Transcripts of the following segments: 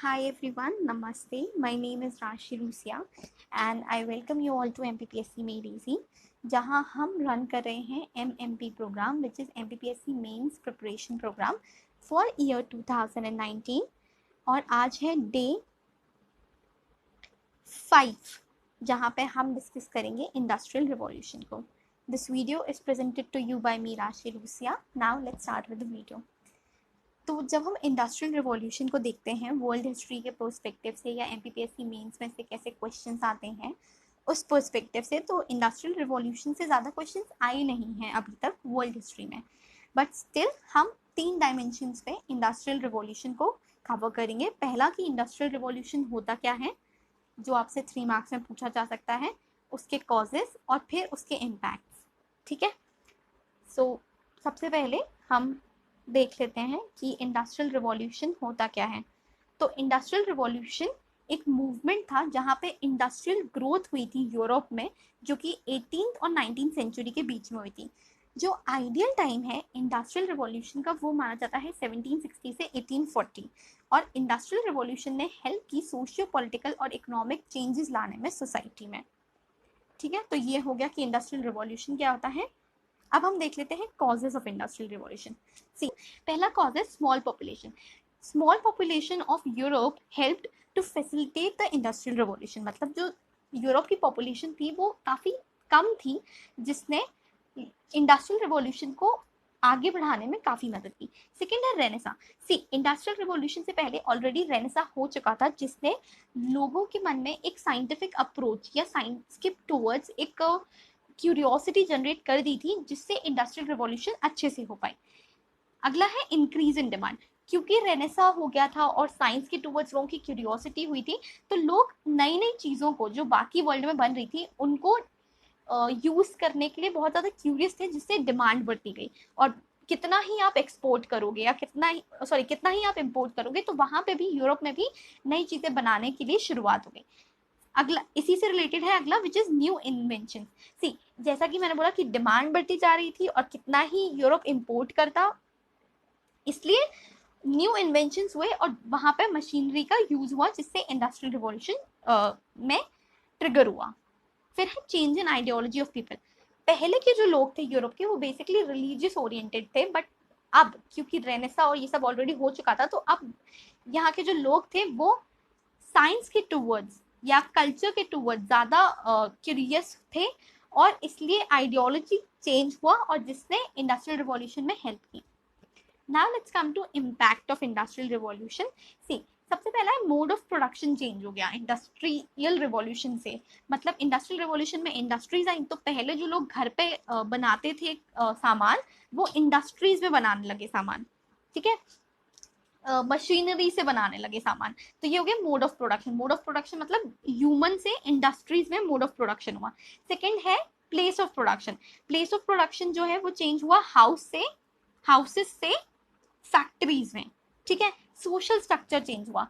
Hi everyone, Namaste. My name is Rashi Rusia and I welcome you all to MPPSC Made Easy, जहां हम run कर रहे हैं MMP programme which is MPPSC Mains Preparation Program for year 2019 और आज है day 5 जहां पे हम डिस्कस करेंगे इंडस्ट्रियल रिवॉल्यूशन को. This video is presented to you by me Rashi Rusia. Now let's start with the video. तो जब हम इंडस्ट्रियल रिवॉल्यूशन को देखते हैं वर्ल्ड हिस्ट्री के पर्सपेक्टिव से या एमपीपीएससी मेंस में से कैसे क्वेश्चंस आते हैं उस पर्सपेक्टिव से, तो इंडस्ट्रियल रिवॉल्यूशन से ज़्यादा क्वेश्चंस आए नहीं हैं अभी तक वर्ल्ड हिस्ट्री में. बट स्टिल हम 3 डायमेंशंस पे इंडस्ट्रियल रिवॉल्यूशन को कवर करेंगे. पहला कि इंडस्ट्रियल रिवॉल्यूशन होता क्या है, जो आपसे 3 मार्क्स में पूछा जा सकता है, उसके कॉजेस और फिर उसके इम्पैक्ट्स. ठीक है. सो सबसे पहले हम देख लेते हैं कि इंडस्ट्रियल रिवॉल्यूशन होता क्या है. तो इंडस्ट्रियल रिवॉल्यूशन एक मूवमेंट था जहाँ पे इंडस्ट्रियल ग्रोथ हुई थी यूरोप में, जो कि 18th और 19th सेंचुरी के बीच में हुई थी. जो आइडियल टाइम है इंडस्ट्रियल रिवॉल्यूशन का वो माना जाता है 1760 से 1840. और इंडस्ट्रियल रिवॉल्यूशन ने हेल्प की सोशियो पॉलिटिकल और इकोनॉमिक चेंजेस लाने में सोसाइटी में. ठीक है. तो ये हो गया कि इंडस्ट्रियल रिवॉल्यूशन क्या होता है. अब हम देख लेते हैं causes of industrial revolution. See, पहला कॉज है small population. Small population of Europe helped to facilitate the industrial revolution. मतलब जो यूरोप की पॉपुलेशन थी वो काफ़ी कम थी, जिसने इंडस्ट्रियल रिवॉल्यूशन को आगे बढ़ाने में काफ़ी मदद की. सेकेंड है रेनेसा. सी, इंडस्ट्रियल रिवॉल्यूशन से पहले ऑलरेडी रेनेसा हो चुका था, जिसने लोगों के मन में एक साइंटिफिक अप्रोच या साइंस के टूवर्ड्स एक क्यूरियोसिटी जनरेट कर दी थी, जिससे इंडस्ट्रियल रिवॉल्यूशन अच्छे से हो पाई. अगला है इंक्रीज इन डिमांड. क्योंकि रेनेसा हो गया था और साइंस के टूवर्ड्स लोगों की क्यूरियोसिटी हुई थी, तो लोग नई नई चीज़ों को जो बाकी वर्ल्ड में बन रही थी उनको यूज़ करने के लिए बहुत ज़्यादा क्यूरियस थे, जिससे डिमांड बढ़ती गई. और कितना ही आप एक्सपोर्ट करोगे या कितना ही आप इम्पोर्ट करोगे, तो वहाँ पे भी यूरोप में भी नई चीज़ें बनाने के लिए शुरुआत हो गई. अगला इसी से रिलेटेड है अगला, विच इज न्यू इन्वेंशन. सी, जैसा कि मैंने बोला कि डिमांड बढ़ती जा रही थी और कितना ही यूरोप इंपोर्ट करता, इसलिए न्यू इन्वेंशंस हुए और वहां पे मशीनरी का यूज हुआ, जिससे इंडस्ट्रियल रिवॉल्यूशन में ट्रिगर हुआ. फिर है change in ideology of people. पहले के जो लोग थे यूरोप के वो बेसिकली रिलीजियस ओरिएंटेड थे, बट अब क्योंकि रेनेसा और ये सब ऑलरेडी हो चुका था, तो अब यहाँ के जो लोग थे वो साइंस के टूवर्ड्स या कल्चर के टूवर्ड्स ज़्यादा क्यूरियस थे, और इसलिए आइडियोलॉजी चेंज हुआ और जिसने इंडस्ट्रियल रिवॉल्यूशन में हेल्प की. Now let's come to impact of industrial revolution. See, सबसे पहला है मोड ऑफ प्रोडक्शन चेंज हो गया इंडस्ट्रियल रिवॉल्यूशन से. मतलब इंडस्ट्रियल रिवॉल्यूशन में इंडस्ट्रीज आई, तो पहले जो लोग घर पे बनाते थे सामान, वो इंडस्ट्रीज में बनाने लगे सामान. ठीक है. मशीनरी से बनाने लगे सामान. तो ये हो गया mode of production. Mode of production मतलब ह्यूमन से इंडस्ट्रीज में मोड ऑफ प्रोडक्शन हुआ. सेकेंड है place of production. Place of production जो है वो चेंज हुआ हाउसेस से फैक्ट्रीज में. ठीक है. सोशल स्ट्रक्चर चेंज हुआ.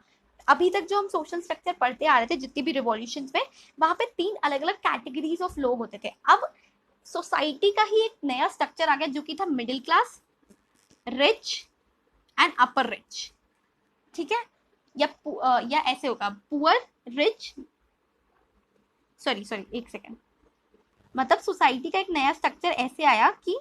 अभी तक जो हम सोशल स्ट्रक्चर पढ़ते आ रहे थे जितनी भी रिवॉल्यूशन में, वहां पे 3 अलग अलग कैटेगरीज ऑफ लोग होते थे. अब सोसाइटी का ही एक नया स्ट्रक्चर आ गया, जो कि था middle class, rich and upper rich. ठीक है. या ऐसे होगा पुअर रिच, सॉरी एक सेकेंड. मतलब सोसाइटी का एक नया स्ट्रक्चर ऐसे आया कि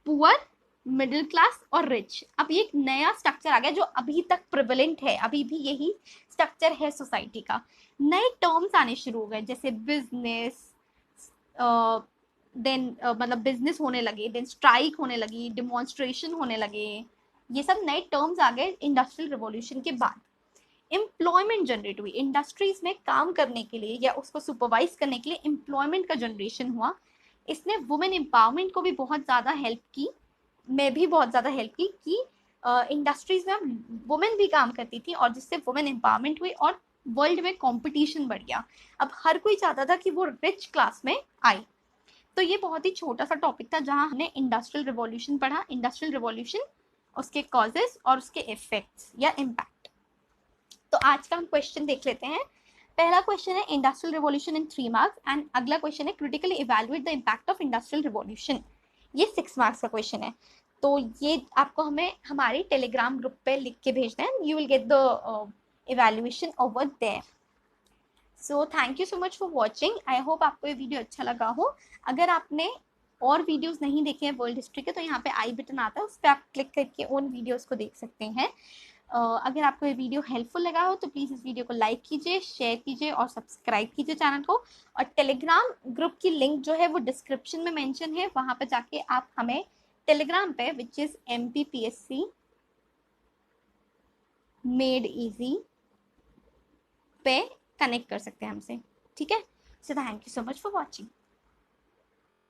पुअर, मिडिल क्लास और रिच. अब ये एक नया स्ट्रक्चर आ गया जो अभी तक प्रिवेलेंट है, अभी भी यही स्ट्रक्चर है सोसाइटी का. नए टर्म्स आने शुरू हो गए, जैसे बिजनेस, देन मतलब बिजनेस होने लगे, देन स्ट्राइक होने लगी, डिमॉन्स्ट्रेशन होने लगे. ये सब नए टर्म्स आ गए इंडस्ट्रियल रिवॉल्यूशन के बाद. एम्प्लॉयमेंट जनरेट हुई. इंडस्ट्रीज में काम करने के लिए या उसको सुपरवाइज करने के लिए एम्प्लॉयमेंट का जनरेशन हुआ. इसने वुमेन एम्पावरमेंट को भी बहुत ज़्यादा हेल्प की, कि इंडस्ट्रीज में वुमेन भी काम करती थी और जिससे वुमेन एम्पावरमेंट हुई और वर्ल्ड में कंपटीशन बढ़ गया. अब हर कोई चाहता था कि वो रिच क्लास में आए. तो ये बहुत ही छोटा सा टॉपिक था जहां हमने इंडस्ट्रियल रिवॉल्यूशन पढ़ा. इंडस्ट्रियल रिवॉल्यूशन, उसके कॉजेस और उसके इफेक्ट्स या इम्पैक्ट. तो आज का हम क्वेश्चन देख लेते हैं. पहला क्वेश्चन है industrial revolution in 3 marks and अगला क्वेश्चन है critically evaluate the impact of industrial revolution. ये 6 मार्क्स का क्वेश्चन है. तो ये आपको हमें हमारे टेलीग्राम ग्रुप पे लिख के भेजना है, you will get the evaluation over there. So thank you so much for watching, I hope आपको ये वीडियो अच्छा लगा हो। अगर आपने और वीडियोस नहीं देखे हैं वर्ल्ड हिस्ट्री के, तो यहाँ पे आई बटन आता है, उस पर आप क्लिक करके उन वीडियोस को देख सकते हैं। अगर आपको ये वीडियो हेल्पफुल लगा हो तो प्लीज़ इस वीडियो को लाइक कीजिए, शेयर कीजिए और सब्सक्राइब कीजिए चैनल को। और टेलीग्राम ग्रुप की लिंक जो है वो डिस्क्रिप्शन में मेंशन है, वहाँ पर जाके आप हमें टेलीग्राम पे, which is MPPSC made easy, पे कनेक्ट कर सकते हैं हमसे। ठीक है, सो thank you so much for watching.